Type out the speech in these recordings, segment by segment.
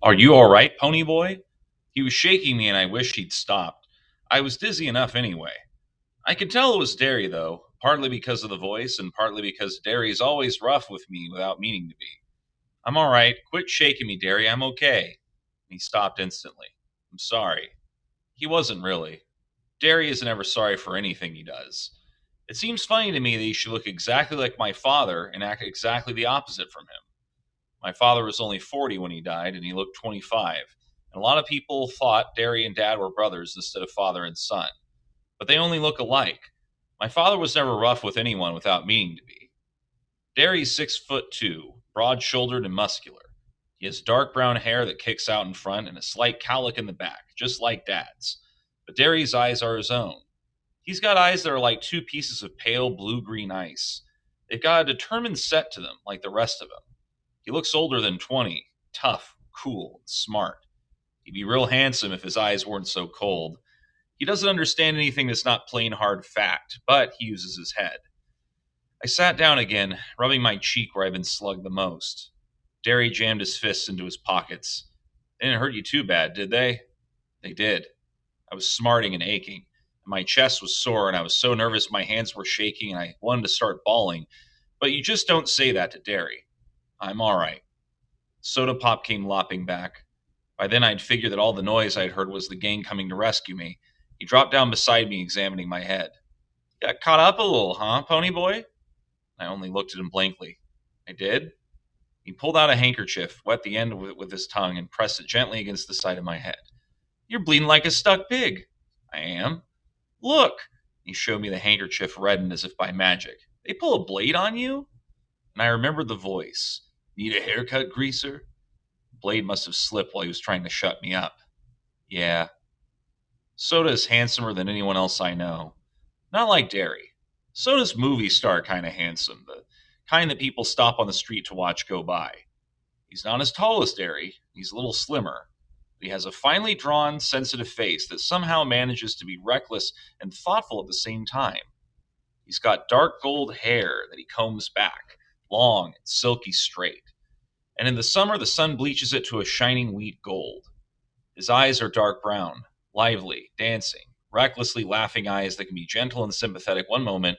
Are you all right, pony boy? He was shaking me and I wished he'd stopped. I was dizzy enough anyway. I could tell it was Derry, though, partly because of the voice and partly because Derry is always rough with me without meaning to be. I'm all right. Quit shaking me, Derry. I'm okay. He stopped instantly. I'm sorry. He wasn't really. Derry isn't ever sorry for anything he does. It seems funny to me that he should look exactly like my father and act exactly the opposite from him. My father was only 40 when he died, and he looked 25. And a lot of people thought Derry and Dad were brothers instead of father and son. But they only look alike. My father was never rough with anyone without meaning to be. Derry's 6'2", broad-shouldered and muscular. He has dark brown hair that kicks out in front and a slight cowlick in the back, just like Dad's. But Derry's eyes are his own. He's got eyes that are like two pieces of pale blue-green ice. They've got a determined set to them, like the rest of him. He looks older than 20, tough, cool, and smart. He'd be real handsome if his eyes weren't so cold. He doesn't understand anything that's not plain hard fact, but he uses his head. I sat down again, rubbing my cheek where I'd been slugged the most. Derry jammed his fists into his pockets. They didn't hurt you too bad, did they? They did. I was smarting and aching. My chest was sore, and I was so nervous my hands were shaking, and I wanted to start bawling. But you just don't say that to Derry. I'm all right. Soda Pop came lopping back. By then I'd figured that all the noise I'd heard was the gang coming to rescue me. He dropped down beside me, examining my head. Got caught up a little, huh, pony boy? I only looked at him blankly. I did? He pulled out a handkerchief, wet the end of it with his tongue, and pressed it gently against the side of my head. You're bleeding like a stuck pig. I am. Look! He showed me the handkerchief reddened as if by magic. They pull a blade on you? And I remembered the voice. Need a haircut, greaser? The blade must have slipped while he was trying to shut me up. Yeah. Soda is handsomer than anyone else I know. Not like Derry. Soda's movie star kind of handsome, the kind that people stop on the street to watch go by. He's not as tall as Derry, he's a little slimmer, but he has a finely drawn, sensitive face that somehow manages to be reckless and thoughtful at the same time. He's got dark gold hair that he combs back, long and silky straight. And in the summer, the sun bleaches it to a shining wheat gold. His eyes are dark brown, lively, dancing, recklessly laughing eyes that can be gentle and sympathetic one moment,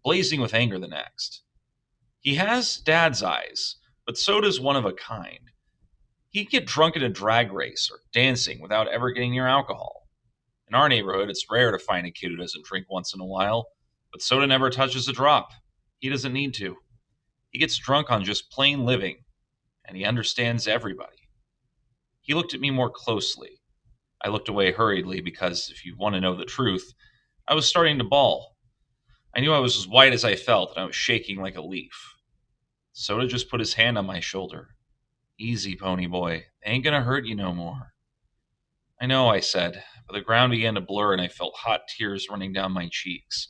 blazing with anger the next. He has Dad's eyes, but Soda's one of a kind. He'd get drunk at a drag race or dancing without ever getting near alcohol. In our neighborhood, it's rare to find a kid who doesn't drink once in a while, but Soda never touches a drop. He doesn't need to. He gets drunk on just plain living, and he understands everybody. He looked at me more closely. I looked away hurriedly because, if you want to know the truth, I was starting to bawl. I knew I was as white as I felt, and I was shaking like a leaf. Soda just put his hand on my shoulder. Easy, pony boy. Ain't gonna hurt you no more. I know, I said, but the ground began to blur and I felt hot tears running down my cheeks.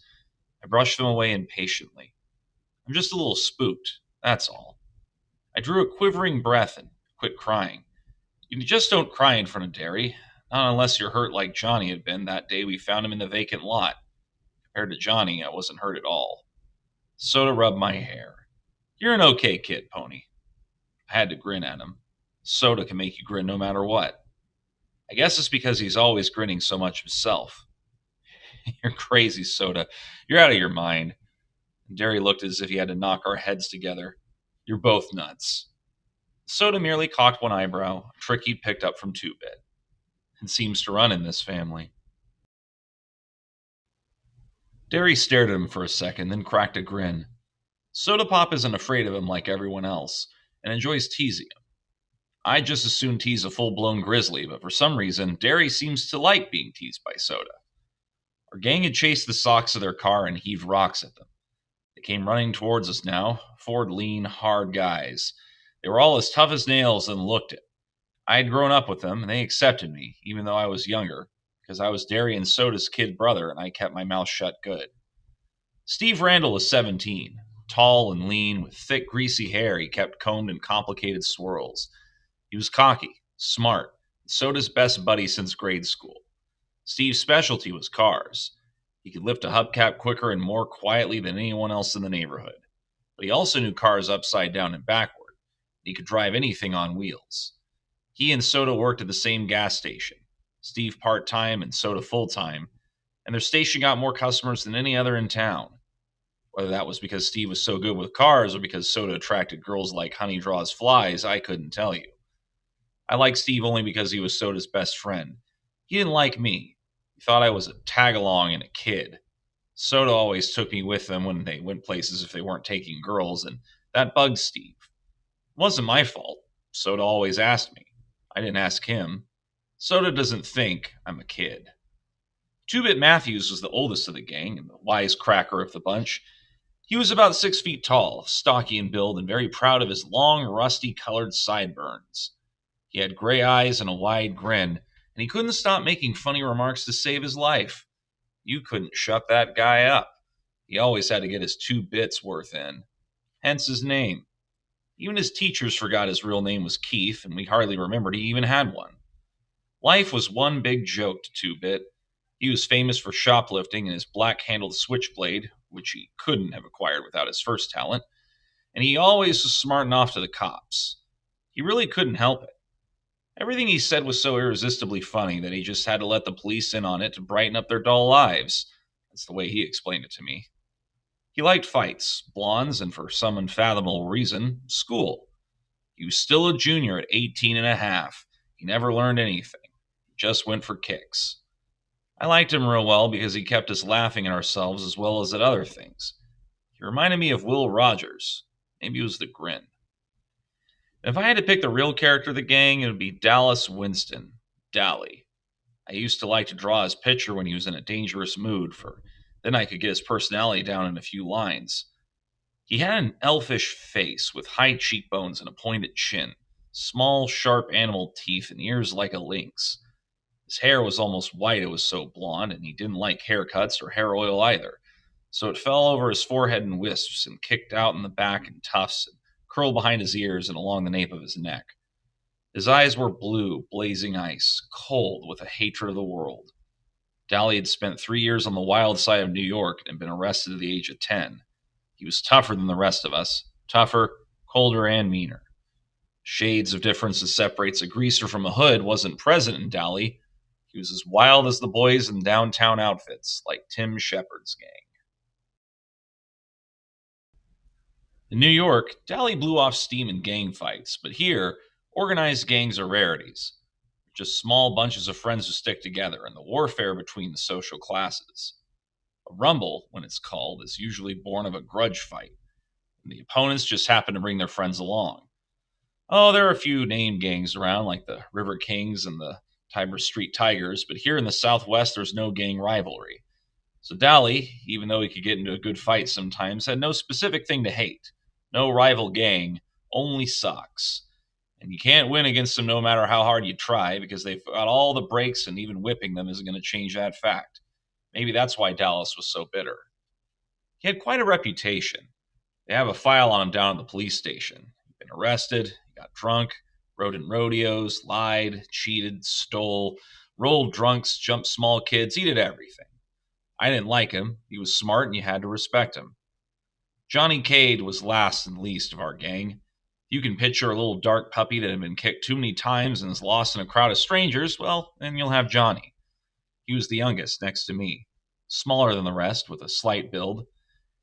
I brushed them away impatiently. I'm just a little spooked, that's all. I drew a quivering breath and quit crying. You just don't cry in front of Derry, not unless you're hurt like Johnny had been that day we found him in the vacant lot. Compared to Johnny, I wasn't hurt at all. Soda rubbed my hair. You're an okay kid, Pony. I had to grin at him. Soda can make you grin no matter what. I guess it's because he's always grinning so much himself. You're crazy, Soda. You're out of your mind. And Derry looked as if he had to knock our heads together. You're both nuts. Soda merely cocked one eyebrow, a trick he'd picked up from Two-Bit. It seems to run in this family. Derry stared at him for a second, then cracked a grin. Soda Pop isn't afraid of him like everyone else, and enjoys teasing him. I'd just as soon tease a full-blown grizzly, but for some reason, Derry seems to like being teased by Soda. Our gang had chased the socks of their car and heaved rocks at them. They came running towards us now, four lean, hard guys. They were all as tough as nails and looked it. I had grown up with them, and they accepted me, even though I was younger, because I was Derry and Soda's kid brother, and I kept my mouth shut good. Steve Randall was 17, tall and lean, with thick, greasy hair he kept combed in complicated swirls. He was cocky, smart, and Soda's best buddy since grade school. Steve's specialty was cars. He could lift a hubcap quicker and more quietly than anyone else in the neighborhood. But he also knew cars upside down and backward. He could drive anything on wheels. He and Soda worked at the same gas station, Steve part time and Soda full time, and their station got more customers than any other in town. Whether that was because Steve was so good with cars or because Soda attracted girls like honey draws flies, I couldn't tell you. I liked Steve only because he was Soda's best friend. He didn't like me. He thought I was a tag along and a kid. Soda always took me with them when they went places if they weren't taking girls, and that bugged Steve. It wasn't my fault. Soda always asked me. I didn't ask him. Soda doesn't think I'm a kid. Two Bit Matthews was the oldest of the gang and the wisecracker of the bunch. He was about 6 feet tall, stocky in build, and very proud of his long, rusty colored sideburns. He had gray eyes and a wide grin, and he couldn't stop making funny remarks to save his life. You couldn't shut that guy up. He always had to get his 2 bits worth in. Hence his name. Even his teachers forgot his real name was Keith, and we hardly remembered he even had one. Life was one big joke to 2 Bit. He was famous for shoplifting and his black-handled switchblade, which he couldn't have acquired without his first talent, and he always was smarting off to the cops. He really couldn't help it. Everything he said was so irresistibly funny that he just had to let the police in on it to brighten up their dull lives. That's the way he explained it to me. He liked fights, blondes, and for some unfathomable reason, school. He was still a junior at 18 and a half. He never learned anything. He just went for kicks. I liked him real well because he kept us laughing at ourselves as well as at other things. He reminded me of Will Rogers. Maybe it was the grin. If I had to pick the real character of the gang, it would be Dallas Winston, Dally. I used to like to draw his picture when he was in a dangerous mood, for then I could get his personality down in a few lines. He had an elfish face with high cheekbones and a pointed chin, small, sharp animal teeth, and ears like a lynx. His hair was almost white, it was so blonde, and he didn't like haircuts or hair oil either, so it fell over his forehead in wisps and kicked out in the back in tufts and curled behind his ears and along the nape of his neck. His eyes were blue, blazing ice, cold with a hatred of the world. Dally had spent 3 years on the wild side of New York and been arrested at the age of 10. He was tougher than the rest of us, tougher, colder, and meaner. Shades of difference that separates a greaser from a hood wasn't present in Dally. He was as wild as the boys in downtown outfits, like Tim Shepard's gang. In New York, Dally blew off steam in gang fights, but here, organized gangs are rarities. Just small bunches of friends who stick together, and the warfare between the social classes. A rumble, when it's called, is usually born of a grudge fight, and the opponents just happen to bring their friends along. Oh, there are a few named gangs around, like the River Kings and the Tiber Street Tigers, but here in the Southwest, there's no gang rivalry. So Dally, even though he could get into a good fight sometimes, had no specific thing to hate. No rival gang, only socks. And you can't win against them no matter how hard you try, because they've got all the breaks, and even whipping them isn't going to change that fact. Maybe that's why Dallas was so bitter. He had quite a reputation. They have a file on him down at the police station. He'd been arrested, he got drunk, rode in rodeos, lied, cheated, stole, rolled drunks, jumped small kids, he did everything. I didn't like him. He was smart and you had to respect him. Johnny Cade was last and least of our gang. You can picture a little dark puppy that had been kicked too many times and is lost in a crowd of strangers, well, then you'll have Johnny. He was the youngest next to me, smaller than the rest, with a slight build.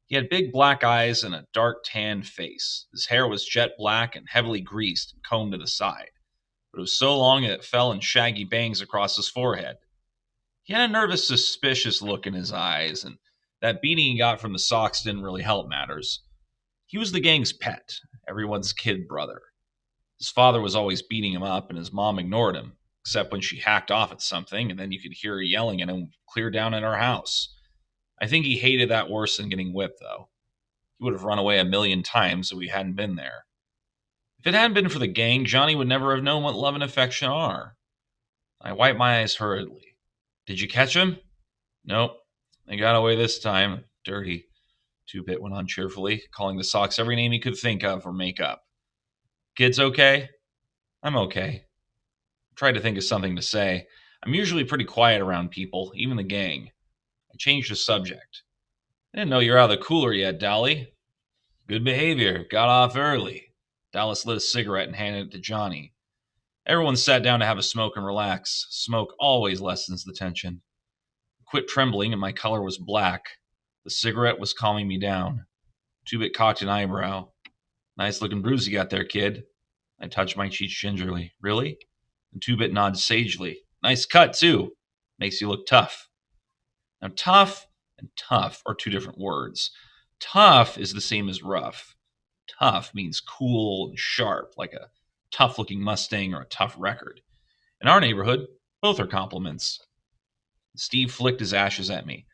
He had big black eyes and a dark tan face. His hair was jet black and heavily greased and combed to the side, but it was so long that it fell in shaggy bangs across his forehead. He had a nervous, suspicious look in his eyes, and that beating he got from the socks didn't really help matters. He was the gang's pet, everyone's kid brother. His father was always beating him up, and his mom ignored him, except when she hacked off at something, and then you could hear her yelling at him clear down at our house. I think he hated that worse than getting whipped, though. He would have run away 1,000,000 times if we hadn't been there. If it hadn't been for the gang, Johnny would never have known what love and affection are. I wiped my eyes hurriedly. Did you catch him? Nope. They got away this time. Dirty. 2-Bit went on cheerfully, calling the socks every name he could think of or make up. Kids okay? I'm okay. I tried to think of something to say. I'm usually pretty quiet around people, even the gang. I changed the subject. I didn't know you're out of the cooler yet, Dally. Good behavior. Got off early. Dallas lit a cigarette and handed it to Johnny. Everyone sat down to have a smoke and relax. Smoke always lessens the tension. I quit trembling and my color was black. The cigarette was calming me down. Two-Bit cocked an eyebrow. Nice looking bruise you got there, kid. I touched my cheek gingerly. Really? And Two-Bit nodded sagely. Nice cut, too. Makes you look tough. Now, tough and tough are two different words. Tough is the same as rough. Tough means cool and sharp, like a tough looking Mustang or a tough record. In our neighborhood, both are compliments. Steve flicked his ashes at me.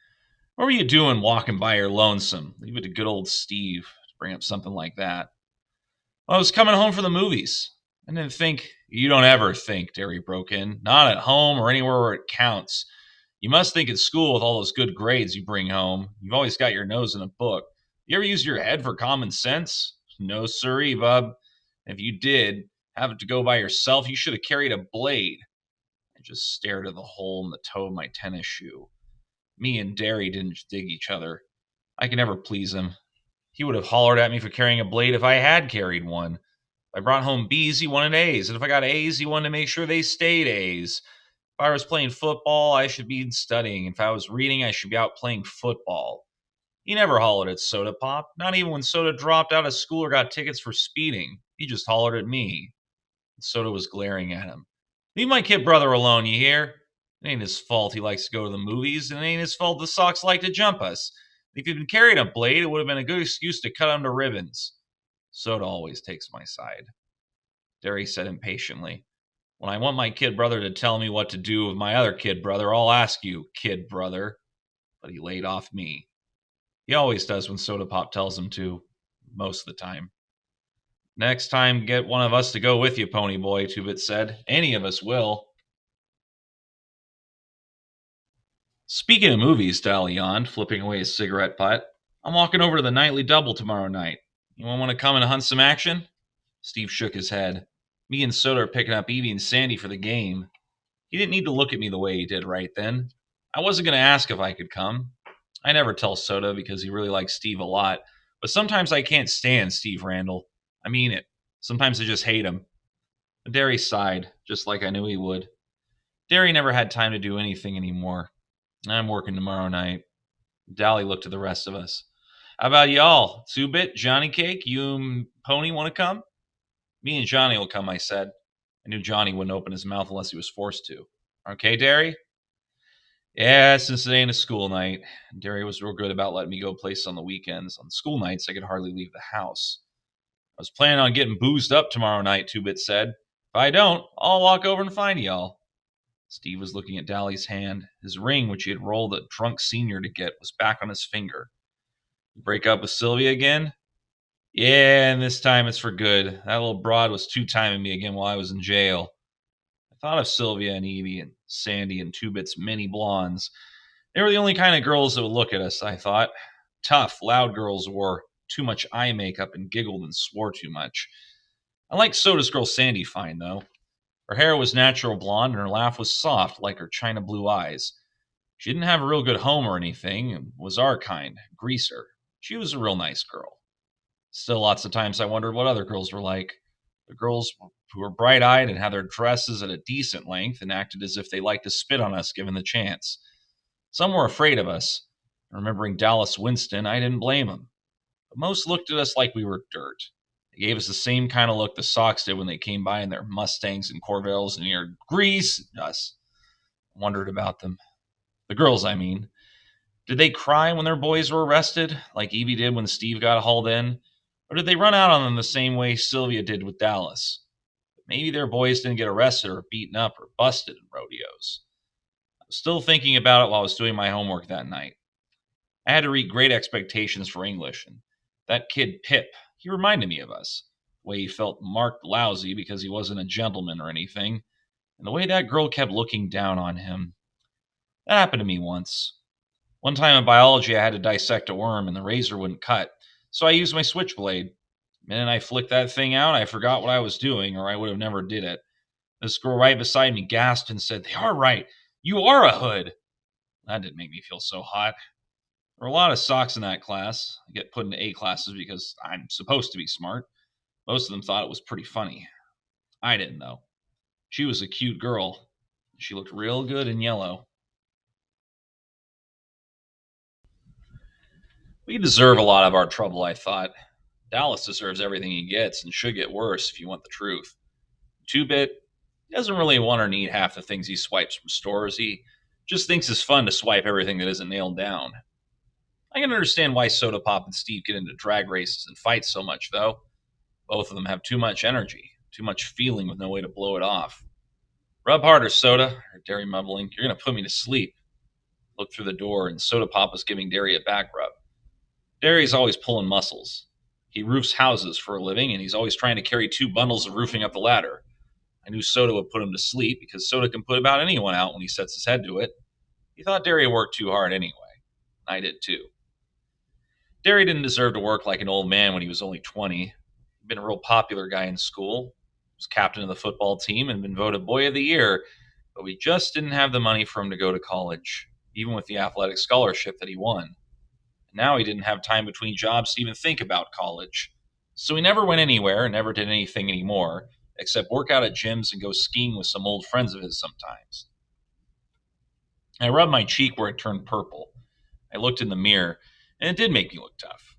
What were you doing walking by your lonesome? Leave it to good old Steve to bring up something like that. Well, I was coming home from the movies. I didn't think. You don't ever think, Derry broke in. Not at home or anywhere where it counts. You must think at school with all those good grades you bring home. You've always got your nose in a book. You ever use your head for common sense? No, sirree, bub. If you did have to go by yourself, you should have carried a blade. I just stared at the hole in the toe of my tennis shoe. Me and Derry didn't dig each other. I could never please him. He would have hollered at me for carrying a blade if I had carried one. If I brought home B's, he wanted A's. And if I got A's, he wanted to make sure they stayed A's. If I was playing football, I should be studying. If I was reading, I should be out playing football. He never hollered at Soda Pop, not even when Soda dropped out of school or got tickets for speeding. He just hollered at me. Soda was glaring at him. Leave my kid brother alone, you hear? It ain't his fault he likes to go to the movies, and it ain't his fault the Sox like to jump us. If he'd been carrying a blade, it would have been a good excuse to cut him to ribbons. Soda always takes my side. Derry said impatiently. When I want my kid brother to tell me what to do with my other kid brother, I'll ask you, kid brother. But he laid off me. He always does when Soda Pop tells him to, most of the time. Next time, get one of us to go with you, Pony Boy, Two-Bit said. Any of us will. Speaking of movies, Dal yawned, flipping away his cigarette butt. I'm walking over to the nightly double tomorrow night. You want to come and hunt some action? Steve shook his head. Me and Soda are picking up Evie and Sandy for the game. He didn't need to look at me the way he did right then. I wasn't going to ask if I could come. I never tell Soda because he really likes Steve a lot, but sometimes I can't stand Steve Randall. I mean it. Sometimes I just hate him. Derry sighed, just like I knew he would. Derry never had time to do anything anymore. I'm working tomorrow night. Dally looked at the rest of us. How about y'all? Two-Bit, Johnny Cake, you and Pony want to come? Me and Johnny will come, I said. I knew Johnny wouldn't open his mouth unless he was forced to. Okay, Derry? Yeah, since it ain't a school night. Derry was real good about letting me go places on the weekends. On school nights, I could hardly leave the house. I was planning on getting boozed up tomorrow night, Two-Bit said. If I don't, I'll walk over and find y'all. Steve was looking at Dally's hand. His ring, which he had rolled a drunk senior to get, was back on his finger. You break up with Sylvia again? Yeah, and this time it's for good. That little broad was two-timing me again while I was in jail. I thought of Sylvia and Evie and Sandy and Two-Bit's mini blondes. They were the only kind of girls that would look at us, I thought. Tough, loud girls wore too much eye makeup and giggled and swore too much. I liked Soda's girl Sandy fine, though. Her hair was natural blonde and her laugh was soft like her china blue eyes. She didn't have a real good home or anything, and was our kind, greaser. She was a real nice girl. Still, lots of times I wondered what other girls were like. The girls who were bright-eyed and had their dresses at a decent length and acted as if they liked to spit on us given the chance. Some were afraid of us. Remembering Dallas Winston, I didn't blame them. But most looked at us like we were dirt. They gave us the same kind of look the Sox did when they came by in their Mustangs and Corvalles and yelled, "Grease!" at us. I wondered about them. The girls, I mean. Did they cry when their boys were arrested, like Evie did when Steve got hauled in? Or did they run out on them the same way Sylvia did with Dallas? Maybe their boys didn't get arrested or beaten up or busted in rodeos. I was still thinking about it while I was doing my homework that night. I had to read Great Expectations for English, and that kid Pip, he reminded me of us. The way he felt marked lousy because he wasn't a gentleman or anything, and the way that girl kept looking down on him. That happened to me once. One time in biology, I had to dissect a worm, and the razor wouldn't cut, so I used my switchblade. The minute I flicked that thing out, I forgot what I was doing, or I would have never did it. This girl right beside me gasped and said, "They are right. You are a hood." That didn't make me feel so hot. There were a lot of Sox in that class. I get put into A classes because I'm supposed to be smart. Most of them thought it was pretty funny. I didn't, though. She was a cute girl. She looked real good in yellow. We deserve a lot of our trouble, I thought. Dallas deserves everything he gets and should get worse if you want the truth. Two Bit doesn't really want or need half the things he swipes from stores. He just thinks it's fun to swipe everything that isn't nailed down. I can understand why Soda Pop and Steve get into drag races and fights so much, though. Both of them have too much energy, too much feeling with no way to blow it off. Rub harder, Soda, heard Derry mumbling. You're going to put me to sleep. Looked through the door, and Soda Pop was giving Derry a back rub. Derry's always pulling muscles. He roofs houses for a living, and he's always trying to carry 2 bundles of roofing up the ladder. I knew Soda would put him to sleep because Soda can put about anyone out when he sets his head to it. He thought Derry worked too hard anyway. I did too. Derry didn't deserve to work like an old man when he was only 20. He'd been a real popular guy in school, was captain of the football team, and been voted Boy of the Year, but we just didn't have the money for him to go to college, even with the athletic scholarship that he won. And now he didn't have time between jobs to even think about college. So he never went anywhere and never did anything anymore, except work out at gyms and go skiing with some old friends of his sometimes. I rubbed my cheek where it turned purple. I looked in the mirror, and it did make me look tough.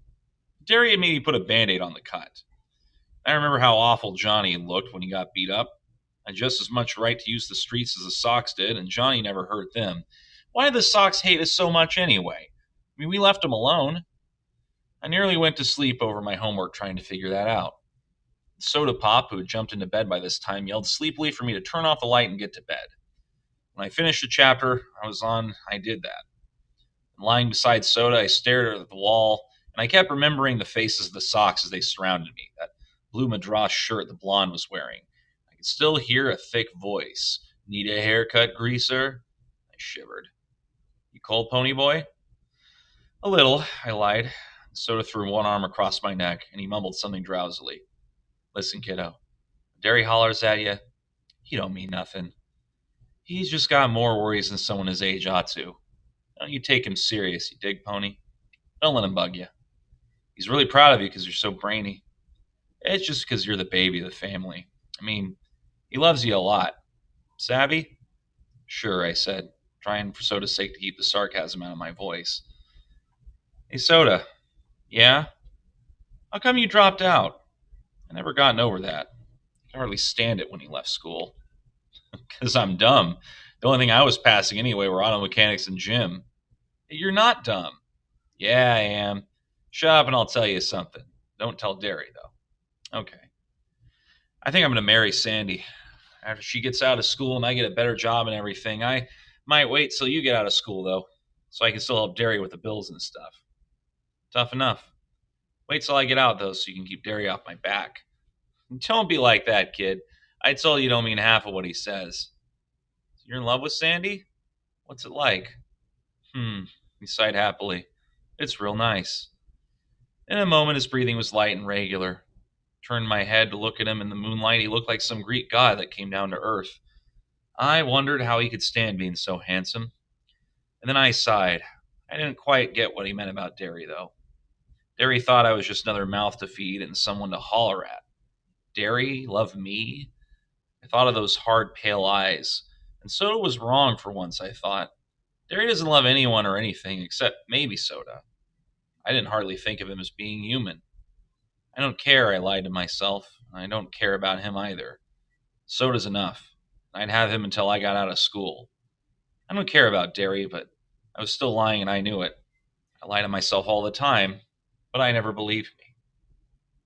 Derry had maybe put a band-aid on the cut. I remember how awful Johnny had looked when he got beat up. I had just as much right to use the streets as the Sox did, and Johnny never hurt them. Why did the Sox hate us so much anyway? I mean, we left them alone. I nearly went to sleep over my homework trying to figure that out. Soda Pop, who had jumped into bed by this time, yelled sleepily for me to turn off the light and get to bed. When I finished the chapter I was on, I did that. And lying beside Soda, I stared at the wall, and I kept remembering the faces of the Sox as they surrounded me, that blue madras shirt the blonde was wearing. I could still hear a thick voice. Need a haircut, greaser? I shivered. You cold, pony boy? A little, I lied. Soda threw one arm across my neck, and he mumbled something drowsily. Listen, kiddo. If Derry hollers at you, he don't mean nothing. He's just got more worries than someone his age ought to. Don't you take him serious, you dig, pony? Don't let him bug you. He's really proud of you because you're so brainy. It's just because you're the baby of the family. I mean, he loves you a lot. Savvy? Sure, I said, trying for Soda's sake to keep the sarcasm out of my voice. Hey, Soda. Yeah? How come you dropped out? I never gotten over that. I could hardly stand it when he left school. Because I'm dumb. The only thing I was passing anyway were auto mechanics and gym. Hey, you're not dumb. Yeah, I am. Shut up and I'll tell you something. Don't tell Derry, though. Okay. I think I'm going to marry Sandy. After she gets out of school and I get a better job and everything, I might wait till you get out of school, though, so I can still help Derry with the bills and stuff. Tough enough. Wait till I get out, though, so you can keep Derry off my back. Don't be like that, kid. I tell you don't mean half of what he says. You're in love with Sandy? What's it like? He sighed happily. It's real nice. In a moment, his breathing was light and regular. Turned my head to look at him in the moonlight. He looked like some Greek god that came down to earth. I wondered how he could stand being so handsome. And then I sighed. I didn't quite get what he meant about Derry, though. Derry thought I was just another mouth to feed and someone to holler at. Derry love me? I thought of those hard, pale eyes. And Soda was wrong for once, I thought. Derry doesn't love anyone or anything except maybe Soda. I didn't hardly think of him as being human. I don't care, I lied to myself. I don't care about him either. Soda's enough. I'd have him until I got out of school. I don't care about Derry, but I was still lying and I knew it. I lie to myself all the time, but I never believe